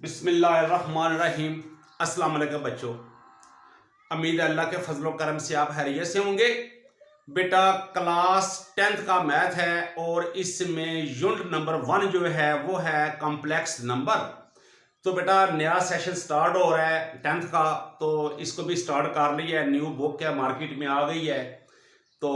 बिस्मिल्लाहिर्रहमानिर्रहीम। अस्सलाम वालेकुम बच्चों, उम्मीद है अल्लाह के फजलो करम से आप खैरियत से होंगे। बेटा क्लास 10th का मैथ है और इसमें यूनिट नंबर 1 जो है वो है कॉम्प्लेक्स नंबर। तो बेटा नया सेशन स्टार्ट हो रहा है 10th का, तो इसको भी स्टार्ट कर लिया है। न्यू बुक है, मार्केट में आ गई है। तो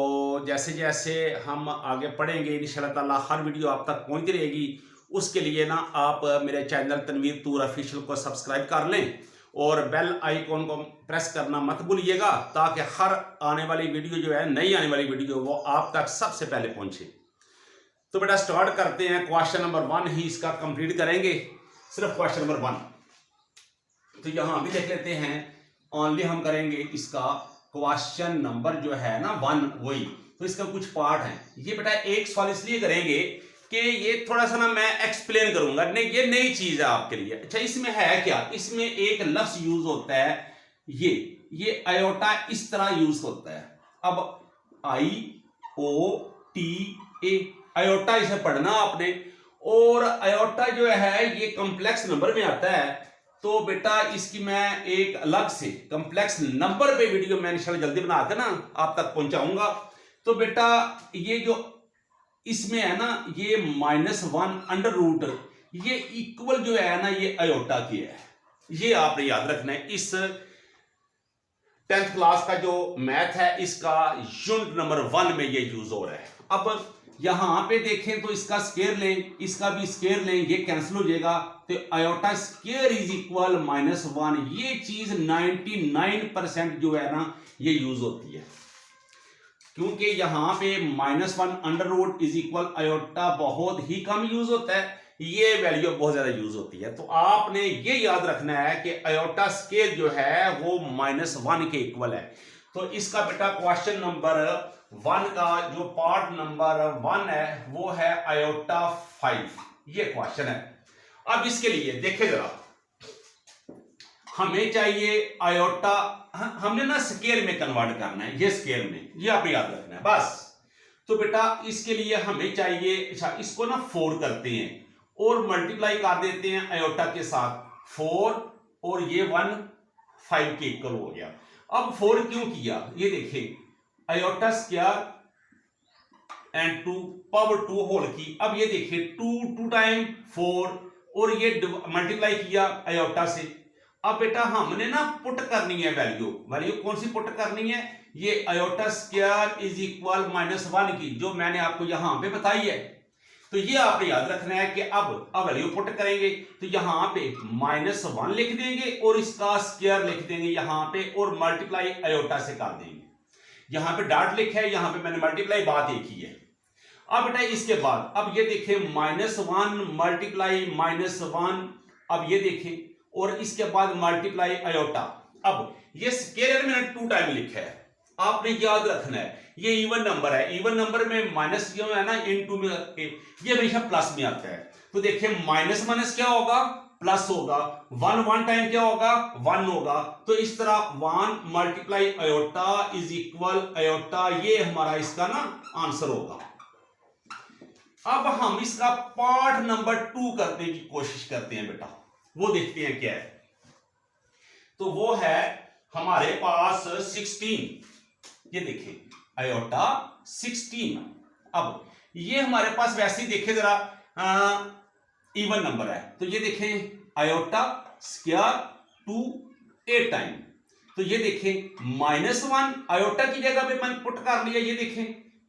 जैसे जैसे हम आगे पढ़ेंगे इंशाल्लाह ताला हर वीडियो आप तक पहुंचती रहेगी। उसके लिए ना आप मेरे चैनल तनवीर तूर ऑफिशियल को सब्सक्राइब कर लें और बेल आइकॉन को प्रेस करना मत भूलिएगा, ताकि हर आने वाली वीडियो जो है, नई आने वाली वीडियो, वो आप तक सबसे पहले पहुंचे। तो बेटा स्टार्ट करते हैं। क्वेश्चन नंबर 1 ही इसका कंप्लीट करेंगे, सिर्फ क्वेश्चन नंबर 1। तो यहां भी देख लेते हैं, ओनली हम करेंगे इसका क्वेश्चन नंबर जो है ना 1 वही। तो इसका कुछ पार्ट है। ये बेटा एक सवाल इसलिए करेंगे कि ये थोड़ा सा ना मैं एक्सप्लेन करूंगा, नहीं ये नई चीज है आपके लिए। अच्छा, इसमें है क्या, इसमें एक लफ्ज यूज होता है, ये आयोटा इस तरह यूज होता है। अब IOTA आयोटा इसे पढ़ना आपने। और आयोटा जो है ये कॉम्प्लेक्स नंबर में आता है। तो बेटा इसकी मैं एक अलग से कॉम्प्लेक्स नंबर पे वीडियो मैं इंशाल्लाह जल्दी बनाकर ना आप तक पहुंचाऊंगा। तो बेटा ये जो इसमें है ना, ये -1 अंडर रूट, ये इक्वल जो है ना ये आयोटा की है। ये आपने याद रखना है। इस 10th क्लास का जो मैथ है इसका यूनिट नंबर 1 में ये यूज हो रहा है। अब यहां पे देखें तो इसका स्क्वायर लें, इसका भी स्क्वायर लें, ये कैंसिल हो जाएगा। तो आयोटा स्क्वायर इज इक्वल -1। ये चीज 99% जो है ना ये यूज होती है, क्योंकि यहां पे -1 under root is equal iota बहुत ही कम यूज होता है, ये वैल्यू बहुत ज्यादा यूज होती है। तो आपने ये याद रखना है कि आयोटा स्केल जो है वो -1 के इक्वल है। तो इसका बेटा क्वेश्चन नंबर 1 का जो पार्ट नंबर 1 है वो है आयोटा 5, ये क्वेश्चन है। अब इसके लिए देखे जरा, हमें चाहिए आयोटा, हमने ना स्केल में कन्वर्ट करना है, ये स्केल में, ये आप याद रखना है बस। तो बेटा इसके लिए हमें चाहिए, अच्छा इसको ना 4 करते हैं और मल्टीप्लाई कर देते हैं आयोटा के साथ, 4 और ये 1 5 के इक्वल हो गया। अब 4 क्यों किया, ये देखिए iota square and 2 power 2 whole की। अब ये देखिए 2 टाइम 4 और ये मल्टीप्लाई किया आयोटा से। अब बेटा हमने ना पुट करनी है वैल्यू कौन सी पुट करनी है, ये आयोटा स्क्वायर इज इक्वल -1 की, जो मैंने आपको यहां पे बताई है। तो ये आपने याद रखना है कि अब वैल्यू पुट करेंगे तो यहां पे -1 लिख देंगे और इसका स्क्वायर लिख देंगे यहां पे और मल्टीप्लाई आयोटा से कर देंगे। यहां पे डॉट लिखा है, यहां पे मैंने मल्टीप्लाई, बात एक ही है। अब बेटा इसके बाद अब ये देखें -1 मल्टीप्लाई -1, अब ये देखें और इसके बाद मल्टीप्लाई आयोटा। अब ये स्केलर में 2 टाइम लिखा है, आपने याद रखना है ये इवन नंबर है। इवन नंबर में माइनस जो है ना इनटू में ये हमेशा प्लस में आता है। तो देखिए माइनस माइनस क्या होगा, प्लस होगा। 1 टाइम क्या होगा, 1 होगा। तो इस तरह 1 multiply iota is equal iota, ये हमारा इसका ना आंसर होगा। अब हम इसका पार्ट नंबर 2 करने की कोशिश करते हैं बेटा, वो देखते हैं क्या है। तो वो है हमारे पास 16, ये देखिए आयोटा 16। अब ये हमारे पास वैसे ही देखे जरा इवन नंबर है, तो ये देखें आयोटा स्क्वायर 2 8 टाइम। तो ये देखें -1 आयोटा की जगह पे मैंने पुट कर लिया, ये देखें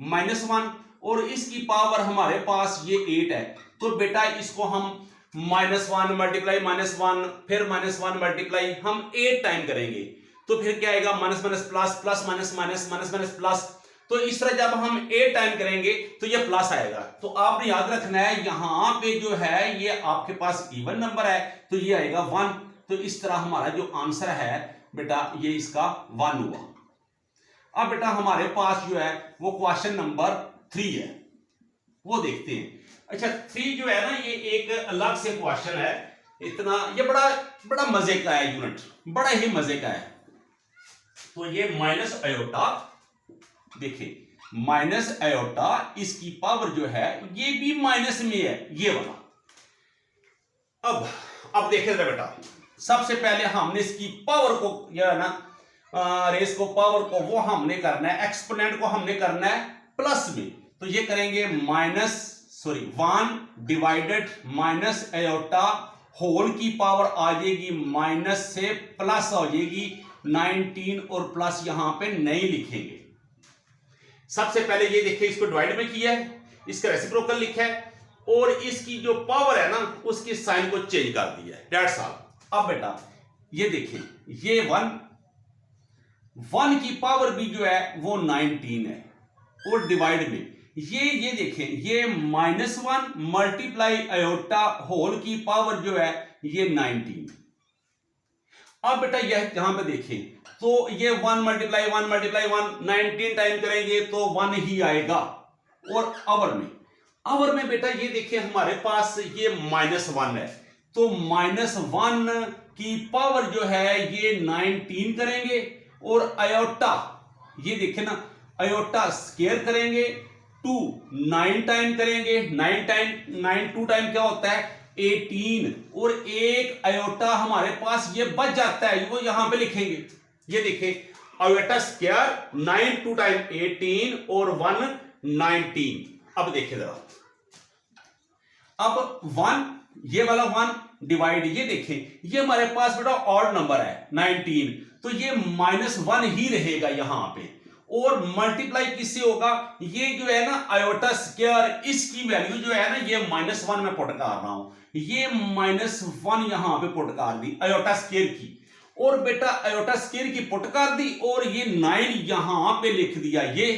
-1 और इसकी पावर हमारे पास ये 8 है। तो बेटा इसको हम -1 मल्टीप्लाई -1 फिर -1 मल्टीप्लाई हम 8 टाइम करेंगे। तो फिर क्या आएगा, minus minus plus, plus minus minus, minus minus plus. तो इस तरह जब हम 8 टाइम करेंगे तो ये प्लस आएगा। तो आपने याद रखना है यहां पे जो है ये आपके पास इवन नंबर है, तो ये आएगा 1। तो इस तरह हमारा जो आंसर है बेटा ये इसका 1 हुआ। अब बेटा हमारे पास जो है वो क्वेश्चन नंबर 3 है, वो देखते हैं। अच्छा 3 जो है ना ये एक अलग से क्वेश्चन है, इतना ये बड़ा मजे का है, यूनिट बड़ा ही मजे का है। तो ये माइनस आयोटा, देखिए माइनस आयोटा इसकी पावर जो है ये भी माइनस में है, ये वाला। अब अब देखिए जरा बेटा, सबसे पहले हमने इसकी पावर को या ना रेस को पावर को वो हमने करना है, एक्सपोनेंट को हमने करना है प्लस में। तो ये करेंगे one divided minus iota whole की पावर आ जाएगी माइनस से प्लस हो जाएगी 19 और प्लस यहां पे नहीं लिखेंगे। सबसे पहले ये देखिए, इसको डिवाइड में किया है, इसका रेसिप्रोकल लिखा है और इसकी जो पावर है ना उसकी साइन को चेंज कर दिया है, डेट्स ऑल। अब बेटा ये देखिए, ये वन की पावर भी जो है वो 19 है और डिवाइड में ये देखें, ये -1 मल्टीप्लाई आयोटा होल की पावर जो है ये 19। अब बेटा यह यहां पे देखें तो ये 1 मल्टीप्लाई 1 19 टाइम करेंगे तो 1 ही आएगा। और आवर में बेटा ये देखिए हमारे पास ये -1 है, तो -1 की पावर जो है ये 19 करेंगे और आयोटा ये देखिए ना, आयोटा स्क्वायर करेंगे 2 9 टाइम करेंगे, 2 टाइम क्या होता है 18 और एक आयोटा हमारे पास ये बच जाता है, वो यहां पे लिखेंगे। ये देखिए आयोटा स्क्वायर 9 2 टाइम 18 और 1 19। अब देखिए जरा, अब 1 ये वाला 1 डिवाइड, ये देखें ये हमारे पास बेटा ऑड नंबर है 19, तो ये -1 ही रहेगा यहां पे और मल्टीप्लाई किससे होगा, ये जो है ना आयोटा स्क्वायर इसकी वैल्यू जो है ना ये -1 में पुट कर रहा हूं, ये -1 यहां पे पुट कर दी आयोटा स्क्वायर की, और बेटा आयोटा स्क्वायर की पुट कर दी और ये 9 यहां पे लिख दिया ये,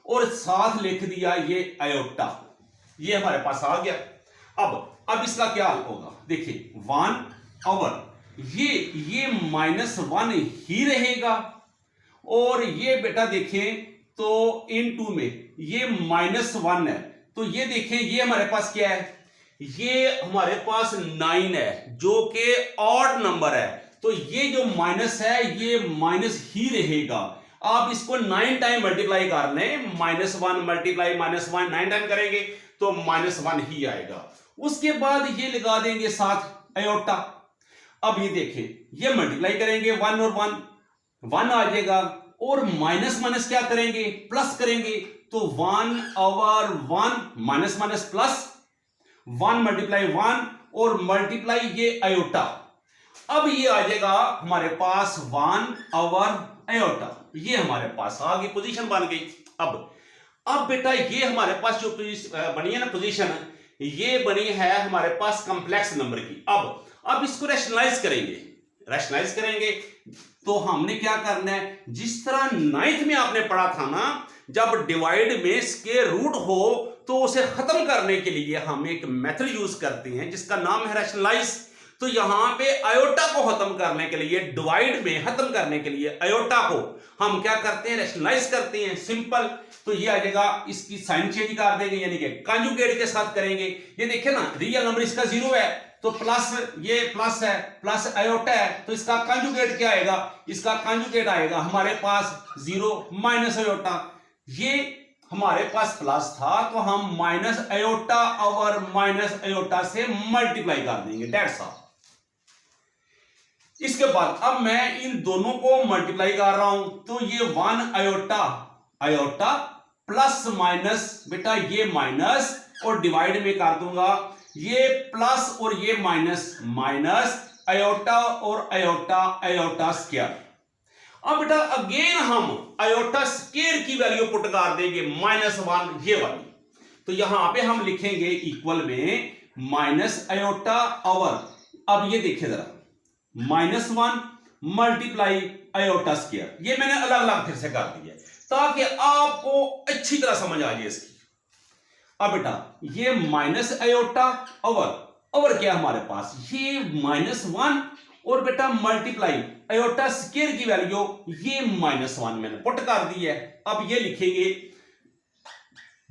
और साथ लिख दिया ये आयोटा, ये हमारे पास आ गया। अब इसका क्या होगा, देखिए 1 ओवर ये -1 ही रहेगा और ये बेटा देखें तो इनटू में ये -1 है, तो ये देखें ये हमारे पास क्या है, ये हमारे पास 9 है जो कि ऑड नंबर है, तो ये जो माइनस है ये माइनस ही रहेगा। आप इसको 9 टाइम मल्टीप्लाई कर लें, -1 मल्टीप्लाई -1 9 टाइम करेंगे तो -1 ही आएगा। उसके बाद ये लगा देंगे साथ आयोटा। अब ये देखें ये मल्टीप्लाई करेंगे 1 और 1 आ जाएगा, और माइनस क्या करेंगे प्लस करेंगे, तो 1 ओवर 1 माइनस प्लस 1 मल्टीप्लाई 1 और मल्टीप्लाई ये आयोटा। अब ये आ जाएगा हमारे पास 1 ओवर आयोटा, ये हमारे पास आ गई, पोजीशन बन गई। अब बेटा ये हमारे पास जो बनी है ना पोजीशन, ये बनी है हमारे पास कॉम्प्लेक्स नंबर की। अब इसको रैशनलाइज करेंगे तो हमने क्या करना है, जिस तरह 9th में आपने पढ़ा था ना, जब डिवाइड में स्क्वायर रूट हो तो उसे खत्म करने के लिए हम एक मेथड यूज करते हैं जिसका नाम है रैशनलाइज। तो यहां पे आयोटा को खत्म करने के लिए, डिवाइड में खत्म करने के लिए आयोटा को हम क्या करते हैं, रैशनलाइज करते हैं, सिंपल। तो ये आ जाएगा, इसकी साइन चेंज कर देंगे, यानी कि कंजुगेट के साथ करेंगे। ये देखिए ना, रियल नंबर इसका 0 है तो प्लस, ये प्लस है, प्लस आयोटा है तो इसका कंजुगेट क्या आएगा, इसका कंजुगेट आएगा हमारे पास 0 माइनस आयोटा। ये हमारे पास प्लस था तो हम minus iota over minus iota से मल्टीप्लाई कर देंगे, दैट्स ऑल। इसके बाद अब मैं इन दोनों को मल्टीप्लाई कर रहा हूं, तो ये 1 आयोटा प्लस माइनस, बेटा ये माइनस और डिवाइड में कर दूंगा, ये प्लस और ये माइनस आयोटा और आयोटा स्क्वायर। अब बेटा अगेन हम आयोटा स्क्वायर की वैल्यू पुट कर देंगे -1 ये वाली, तो यहां पे हम लिखेंगे इक्वल में माइनस आयोटा ओवर, अब ये देखिए जरा, -1 मल्टीप्लाई आयोटा स्क्वायर, ये मैंने अलग अलग फिर से कर दिया ताकि आपको अच्छी तरह समझ आ जाए इसकी। अब बेटा ये माइनस आयोटा ओवर क्या हमारे पास, ये -1 और बेटा मल्टीप्लाई आयोटा स्क्वायर की वैल्यू ये -1 मैंने पुट कर दी है। अब ये लिखेंगे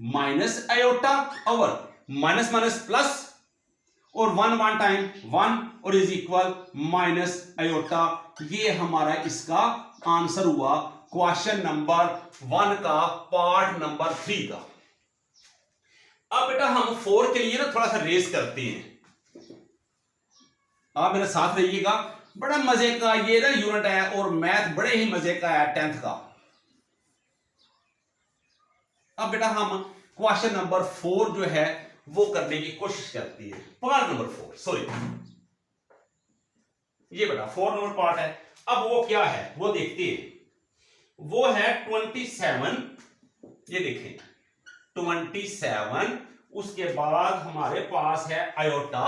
minus iota over minus plus और 1 टाइम 1 और इज इक्वल माइनस आयोटा। ये हमारा इसका आंसर हुआ क्वेश्चन नंबर 1 का पार्ट नंबर 3 का। अब बेटा हम 4 के लिए ना थोड़ा सा रेस करते हैं। आप मेरे साथ रहिएगा। बड़ा मजे का ये ना यूनिट है और मैथ बड़े ही मजे का है 10th का। अब बेटा हम क्वेश्चन नंबर 4 जो है वो करने की कोशिश करती है। पार्ट नंबर 4, सॉरी ये बेटा 4 नंबर पार्ट है। अब वो क्या है वो देखते हैं। वो है 27, ये देखें 27। उसके बाद हमारे पास है आयोटा,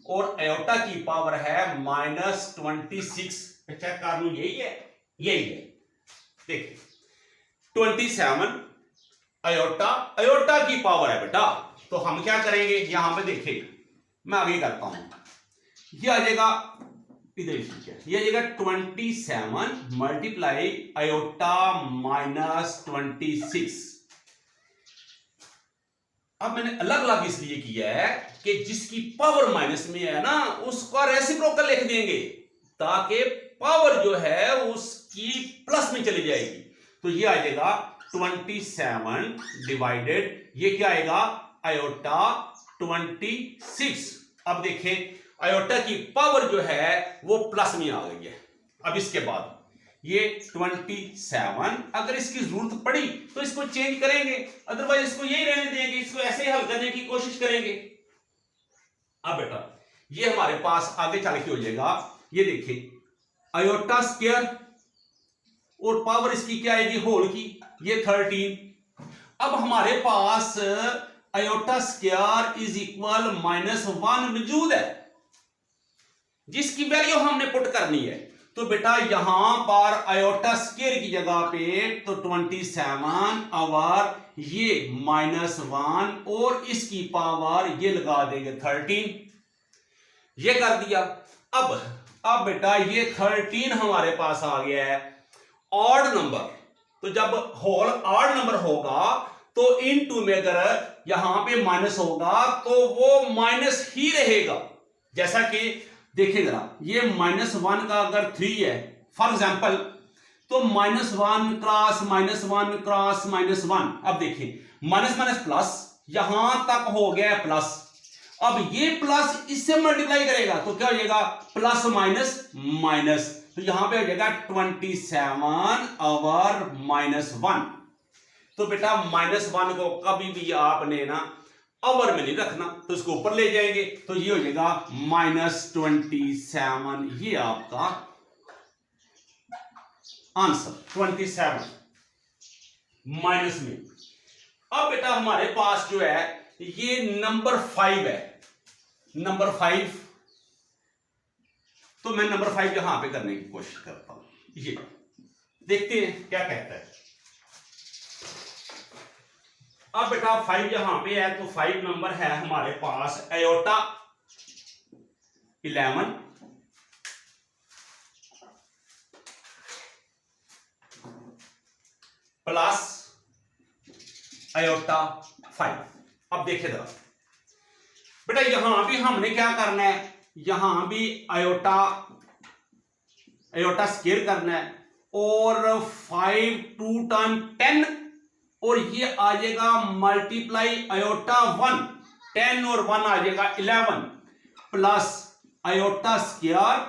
और आयोटा की पावर है -26। चेक कर लू, यही है, यही है। देखिए 27 आयोटा, आयोटा की पावर है बेटा। तो हम क्या करेंगे, यहां पे देखिए मैं आगे करता हूं। ये आ जाएगा इधर, ये आ जाएगा 27 मल्टीप्लाई आयोटा -26। अब मैंने अलग अलग इसलिए किया है कि जिसकी पावर माइनस में है ना उसका रेसिप्रोकल लिख देंगे, ताकि पावर जो है उसकी प्लस में चली जाएगी। तो ये आ जाएगा 27 डिवाइडेड, ये क्या आएगा आयोटा 26। अब देखें आयोटा की पावर जो है वो प्लस में आ गई है। अब इसके बाद ये 27, अगर इसकी जरूरत पड़ी तो इसको चेंज करेंगे, अदरवाइज इसको यही रहने देंगे, इसको ऐसे ही हल करने की कोशिश करेंगे। अब बेटा ये हमारे पास आगे चल के हो जाएगा, ये देखिए आयोटा स्क्वायर और पावर इसकी क्या आएगी होल की, ये 13। अब हमारे पास आयोटा स्क्वायर इज इक्वल -1 मौजूद है, जिसकी वैल्यू हमने पुट करनी है। तो बेटा यहां पर आयोटा स्क्वायर की जगह पे तो 27 और ये -1 और इसकी पावर ये लगा देंगे 13, ये कर दिया। अब बेटा ये 13 हमारे पास आ गया है ऑड नंबर। तो जब होल ऑड नंबर होगा तो इन टू में अगर यहां पे माइनस होगा तो वो माइनस ही रहेगा। जैसा कि देखिए जरा, ये -1 का अगर 3 है फॉर एग्जांपल, तो -1 क्रॉस -1 क्रॉस -1। अब देखिए माइनस माइनस प्लस, यहां तक हो गया प्लस। अब ये प्लस इससे मल्टीप्लाई करेगा तो क्या हो जाएगा प्लस माइनस माइनस। तो यहां पे हो जाएगा 27 और -1। तो बेटा -1 को कभी भी आपने ना ओवर में नहीं रखना, तो इसको ऊपर ले जाएंगे तो ये हो जाएगा -27। ये आपका आंसर 27 माइनस में। अब बेटा हमारे पास जो है ये नंबर 5 है, नंबर 5। तो मैं नंबर 5 यहां पे करने की कोशिश करता हूं। ये देखते हैं क्या कहता है। अब बेटा 5 यहां पे है, तो 5 नंबर है हमारे पास आयोटा 11 प्लस आयोटा 5। अब देखिए जरा बेटा यहां भी हमने क्या करना है, यहां भी आयोटा स्क्वायर करना है, और 5 2 टाइम 10, और ये आ जाएगा मल्टीप्लाई आयोटा 1, 10 और 1 आ जाएगा 11 प्लस आयोटा स्क्वायर,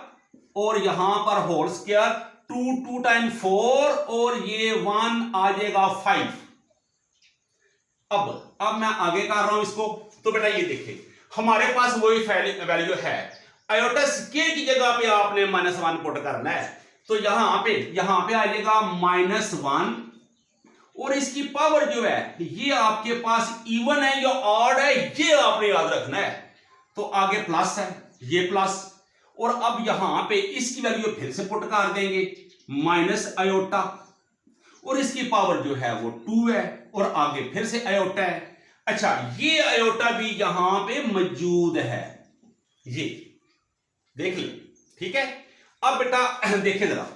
और यहां पर होल स्क्वायर 2 2 टाइम 4, और ये 1 आ जाएगा 5। अब मैं आगे कर रहा हूं इसको। तो बेटा ये देखिए हमारे पास वही वैल्यू है, आयोटा स्क्वायर की जगह पे आपने -1 पुट करना है। तो यहां पे आ जाएगा -1, और इसकी पावर जो है ये आपके पास इवन है या ऑड है, ये आपने याद रखना है। तो आगे प्लस है, ये प्लस, और अब यहां पे इसकी वैल्यू फिर से पुट कर देंगे माइनस आयोटा, और इसकी पावर जो है वो 2 है, और आगे फिर से आयोटा है। अच्छा ये आयोटा भी यहां पे मौजूद है, ये देख ले, ठीक है। अब बेटा देखिए जरा,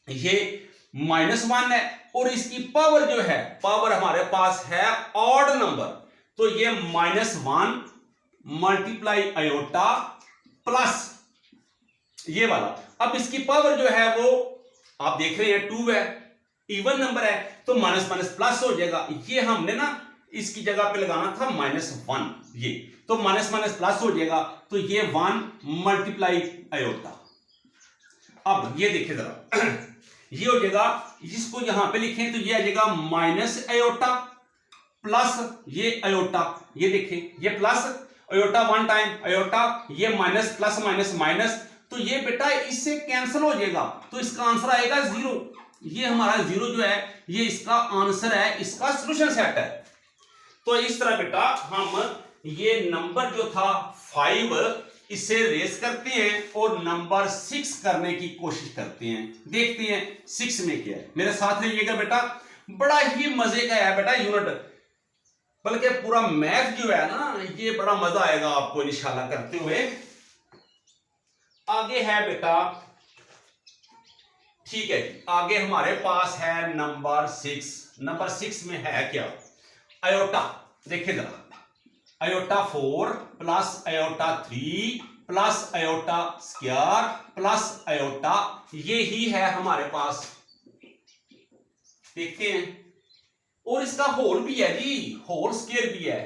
ये -1 है, और इसकी पावर जो है, पावर हमारे पास है ऑड नंबर, तो ये -1 मल्टीप्लाई आयोटा प्लस ये वाला। अब इसकी पावर जो है वो आप देख रहे हैं 2 है, इवन नंबर है, तो माइनस माइनस प्लस हो जाएगा। ये हमने ना इसकी जगह पे लगाना था -1, ये तो माइनस माइनस प्लस हो जाएगा, तो ये 1 मल्टीप्लाई आयोटा। अब ये देखिए जरा ये हो जाएगा, इसको यहां पे लिखें तो ये आ जाएगा माइनस आयोटा प्लस ये आयोटा, ये देखें ये प्लस आयोटा 1 टाइम आयोटा, ये माइनस प्लस माइनस माइनस, तो ये बेटा इससे कैंसिल हो जाएगा, तो इसका आंसर आएगा 0। ये हमारा 0 जो है ये इसका आंसर है, इसका सॉल्यूशन सेट है। तो इस तरह बेटा हम ये नंबर जो था 5 इसे रेस करते हैं और नंबर 6 करने की कोशिश करते हैं, देखते हैं 6 में क्या है। मेरे साथ रहिएगा बेटा, बड़ा ही मजे का है बेटा यूनिट, बल्कि पूरा मैथ जो है ना ये बड़ा मजा आएगा आपको इंशाल्लाह करते हुए। आगे है बेटा, ठीक है जी, आगे हमारे पास है नंबर 6। नंबर 6 में है क्या, आयोटा। देखिए जरा, iota 4 plus iota 3 plus iota square plus iota, ये ही है हमारे पास, देखते हैं। और इसका होल भी है जी, होल स्क्वायर भी है,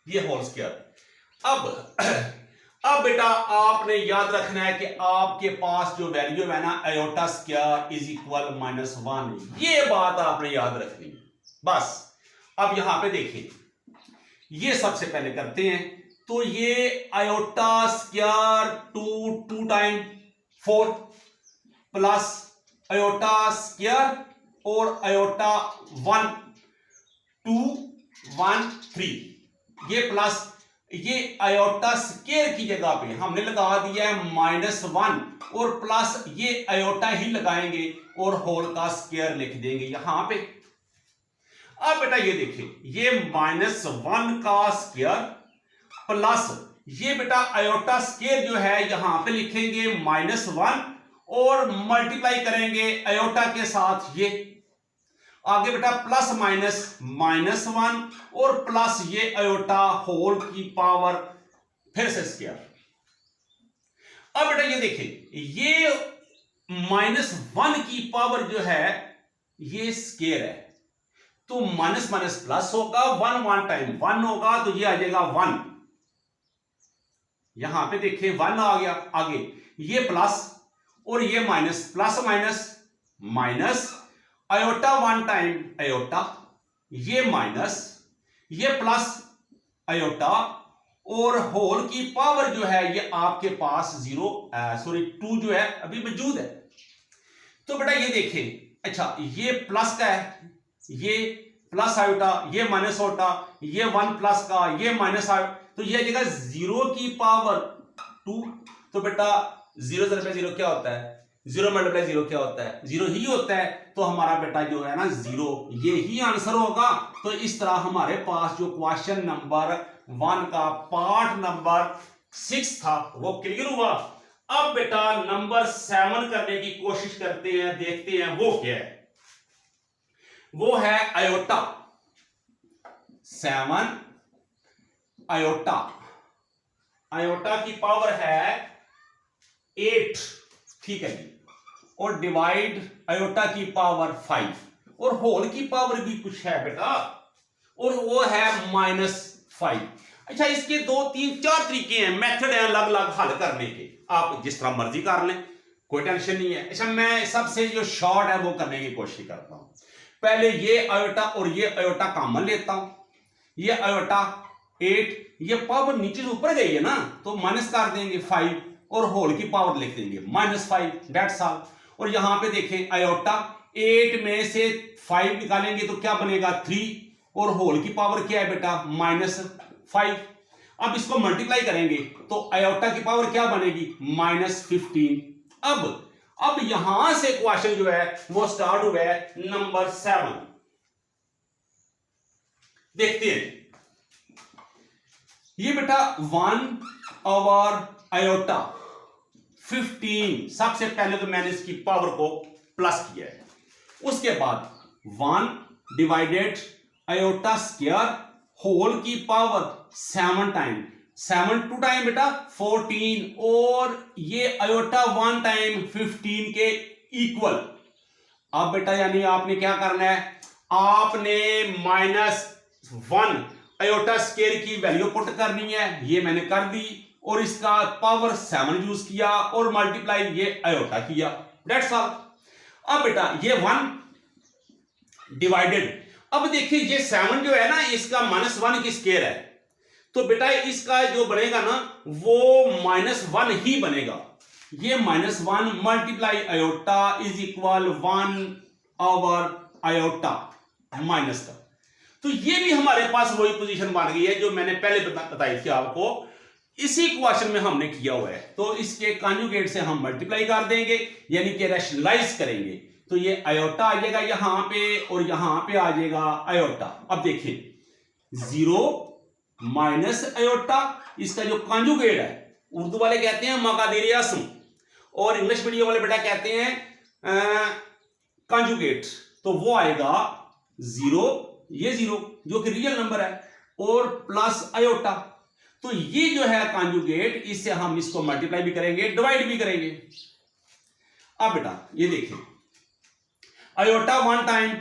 ये होल स्क्वायर। अब बेटा आपने याद रखना है कि आपके पास जो वैल्यू है ना आयोटा स्क्वायर इज इक्वल -1, ये बात आपने याद रखनी है बस। अब यहां पे देखिए, ये सबसे पहले करते हैं, तो ये iota square 2 time 4 plus iota square और आयोटा 1 2 1 3, ये प्लस ये आयोटा स्क्वायर की जगह पे हमने लगा दिया है -1 और प्लस ये आयोटा ही लगाएंगे और होल का स्क्वायर लिख देंगे यहां पे। अब बेटा ये देखिए, ये -1 का स्क्वायर प्लस ये बेटा आयोटा स्क्वायर जो है यहां पे लिखेंगे -1 और मल्टीप्लाई करेंगे आयोटा के साथ, ये आगे बेटा प्लस माइनस -1 और प्लस ये आयोटा होल की पावर फिर से स्क्वायर। अब बेटा ये देखिए, ये -1 की पावर जो है ये स्क्वायर है, तो माइनस माइनस प्लस होगा, 1 टाइम 1 होगा, तो ये आ जाएगा 1। यहां पे देखिए 1 आ गया, आगे ये प्लस और ये minus, plus minus minus iota 1 time iota, ये माइनस ये प्लस आयोटा और होल की पावर जो है ये आपके पास 2 जो है अभी मौजूद है। तो बेटा ये देखिए, अच्छा ये प्लस का है, ये प्लस आयोटा, ये माइनस आयोटा, ये 1 प्लस का, ये माइनस आयोटा, तो ये जगह 0 की पावर 2। तो बेटा 0 से 0 क्या होता है, 0 मल्टीप्लाई 0 क्या होता है, 0 ही होता है, तो हमारा बेटा जो है ना 0, ये ही आंसर होगा। तो इस तरह हमारे पास जो क्वेश्चन नंबर 1 का पार्ट नंबर 6 था वो क्लियर हुआ। अब बेटा नंबर 7 करने की कोशिश करते हैं, देखते हैं वो क्या है। वो है आयोटा 7 आयोटा, आयोटा की पावर है 8, ठीक है जी, और डिवाइड आयोटा की पावर 5 और होल की पावर भी कुछ है बेटा, और वो है -5। अच्छा इसके 2 3 4 तरीके हैं, मेथड हैं अलग अलग हल करने के, आप जिस तरह मर्जी कर लें, कोई टेंशन नहीं है। अच्छा मैं सबसे जो शॉर्ट है वो करने की कोशिश करता हूं। पहले ये आयोटा और ये आयोटा कॉमन लेता हूं, ये आयोटा 8, ये पावर नीचे से ऊपर गई है ना, तो माइनस कर देंगे 5 और होल की पावर लिख देंगे -5, दैट्स ऑल। और यहां पे देखें आयोटा 8 में से 5 निकालेंगे तो क्या बनेगा 3 और होल की पावर क्या है बेटा -5। अब इसको मल्टीप्लाई करेंगे तो आयोटा की पावर क्या बनेगी -15। अब यहां से क्वेश्चन जो है वो स्टार्ट हुआ है नंबर 7, देखते हैं। ये बेटा 1 ओवर आयोटा 15, सबसे पहले तो मैंने इसकी पावर को प्लस किया है, उसके बाद 1 डिवाइडेड आयोटा स्क्वायर होल की पावर 7 टाइम, 7 2 टाइम बेटा 14 और ये आयोटा 1 टाइम 15 के इक्वल। अब बेटा यानी आपने क्या करना है, आपने -1 आयोटा स्क्वायर की वैल्यू पुट करनी है, ये मैंने कर दी, और इसका पावर 7 यूज किया और मल्टीप्लाई ये आयोटा किया, दैट्स ऑल। अब बेटा ये 1 डिवाइडेड, अब देखिए ये 7 जो है ना इसका -1 की स्क्वायर है, तो बेटा इसका जो बनेगा ना वो -1 ही बनेगा। ये -1 multiply iota is equal 1 iota minus का। तो ये भी हमारे पास वही पोजीशन बन गई है जो मैंने पहले बताई थी आपको, इसी क्वेश्चन में हमने किया हुआ है। तो इसके कॉन्जुगेट से हम मल्टीप्लाई कर देंगे यानी कि रैशनलाइज करेंगे, तो ये आयोटा आ जाएगा यहां पे और यहां पे आ जाएगा आयोटा। अब देखिए 0 माइनस आयोटा, इसका जो कॉन्जुगेट है उर्दू वाले कहते हैं मकादीर असम और इंग्लिश मीडियम वाले बेटा कहते हैं कॉन्जुगेट, तो वो आएगा 0, ये 0 जो कि रियल नंबर है और प्लस आयोटा, तो ये जो है कॉन्जुगेट, इससे हम इसको मल्टीप्लाई भी करेंगे डिवाइड भी करेंगे। अब बेटा ये देखिए आयोटा 1 टाइम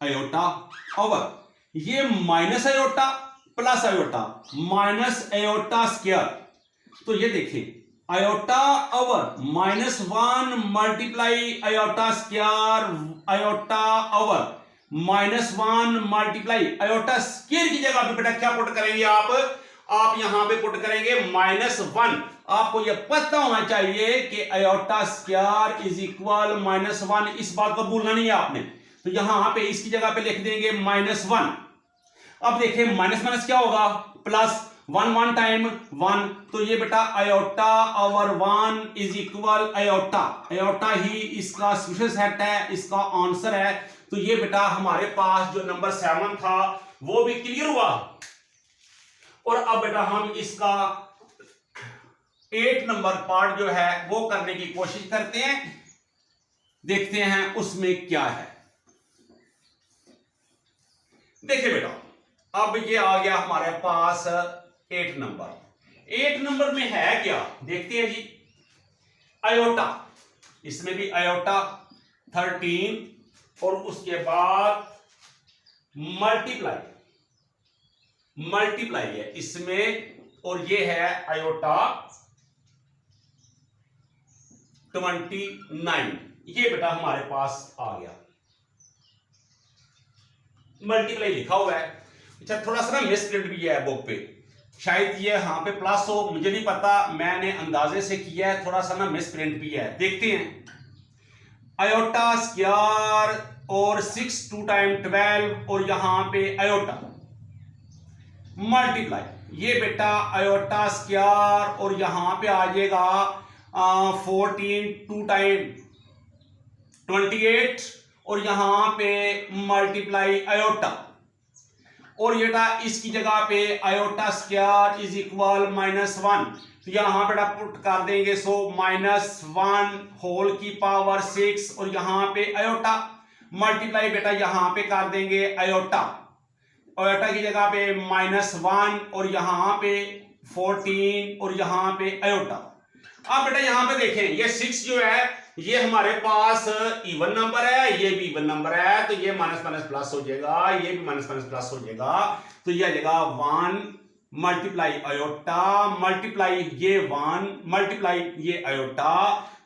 आयोटा ओवर ये minus iota plus iota minus iota square, तो ये देखिए iota over -1 multiply iota square iota over -1 multiply iota square की जगह पे बेटा क्या पुट करेंगे आप यहां पे पुट करेंगे -1। आपको यह पता होना चाहिए कि आयोटा स्क्वायर इज इक्वल -1, इस बात को भूलना नहीं है आपने, तो यहां पे इसकी जगह पे लिख देंगे -1। अब देखिए माइनस माइनस क्या होगा प्लस, 1 टाइम 1, तो ये बेटा iota over 1 is equal iota, iota ही इसका सॉल्यूशन सेट है, इसका आंसर है। तो ये बेटा हमारे पास जो नंबर 7 था वो भी क्लियर हुआ, और अब बेटा हम इसका 8 नंबर पार्ट जो है वो करने की कोशिश करते हैं, देखते हैं उसमें क्या है। देखिए बेटा अब ये आ गया हमारे पास 8 नंबर। 8 नंबर में है क्या देखते हैं जी, आयोटा, इसमें भी आयोटा 13 और उसके बाद मल्टीप्लाई है इसमें, और ये है आयोटा 29, ये बेटा हमारे पास आ गया, मल्टीप्लाई लिखा हुआ है। अच्छा थोड़ा सा ना मिसप्रिंट भी है बुक पे, शायद ये यहाँ पे प्लस हो, मुझे नहीं पता, मैंने अंदाजे से किया है, थोड़ा सा ना मिसप्रिंट भी है, देखते हैं। आयोटा स्क्वायर और 6 2 टाइम 12 और यहां पे आयोटा मल्टीप्लाई, ये बेटा आयोटा स्क्वायर और यहां पे आ जाएगा 14 2 टाइम 28 और यहां पे मल्टीप्लाई आयोटा, और ये बेटा इसकी जगह पे आयोटा स्क्वायर इज इक्वल -1, तो यहां बेटा पुट कर देंगे, सो -1 होल की पावर 6 और यहां पे आयोटा मल्टीप्लाई बेटा यहां पे कर देंगे आयोटा, आयोटा की जगह पे -1 और यहां पे 14 और यहां पे आयोटा। अब बेटा यहां पे देखें ये 6 जो है ये हमारे पास इवन नंबर है, ये भी इवन नंबर है, तो ये माइनस माइनस प्लस हो जाएगा, ये भी माइनस माइनस प्लस हो जाएगा, तो ये आ जाएगा 1 मल्टीप्लाई आयोटा मल्टीप्लाई ये 1 मल्टीप्लाई ये आयोटा,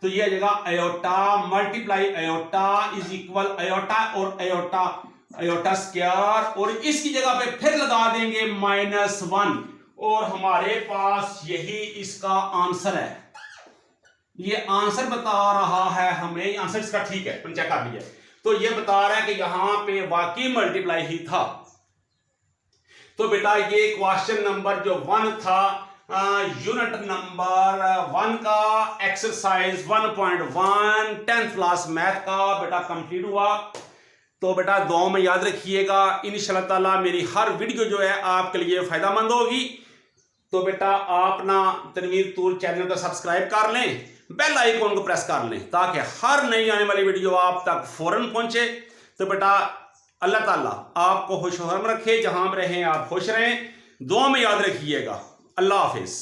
तो ये आ जाएगा iota multiply iota is equal iota और आयोटा स्क्वायर, और इसकी जगह पे फिर लगा देंगे -1, और हमारे पास यही इसका आंसर है। ये आंसर बता रहा है हमें, आंसर इसका ठीक है, चेक कर लीजिए, तो ये बता रहा है कि यहां पे वाकई मल्टीप्लाई ही था। तो बेटा ये क्वेश्चन नंबर जो 1 था यूनिट नंबर 1 का एक्सरसाइज 1.1 10th क्लास मैथ का बेटा कंप्लीट हुआ। तो बेटा दुआ में याद रखिएगा, इंशाल्लाह ताला मेरी हर वीडियो जो है आपके लिए फायदामंद होगी। तो बेटा आप ना तनवीर टूल चैनल को सब्सक्राइब कर लें, बेल आइकॉन को प्रेस कर लें ताकि हर नई आने वाली वीडियो आप तक फौरन पहुंचे। तो बेटा अल्लाह ताला आपको खुश रखे, जहां में रहें आप खुश रहें, दुआ में याद रखिएगा। अल्लाह हाफिज।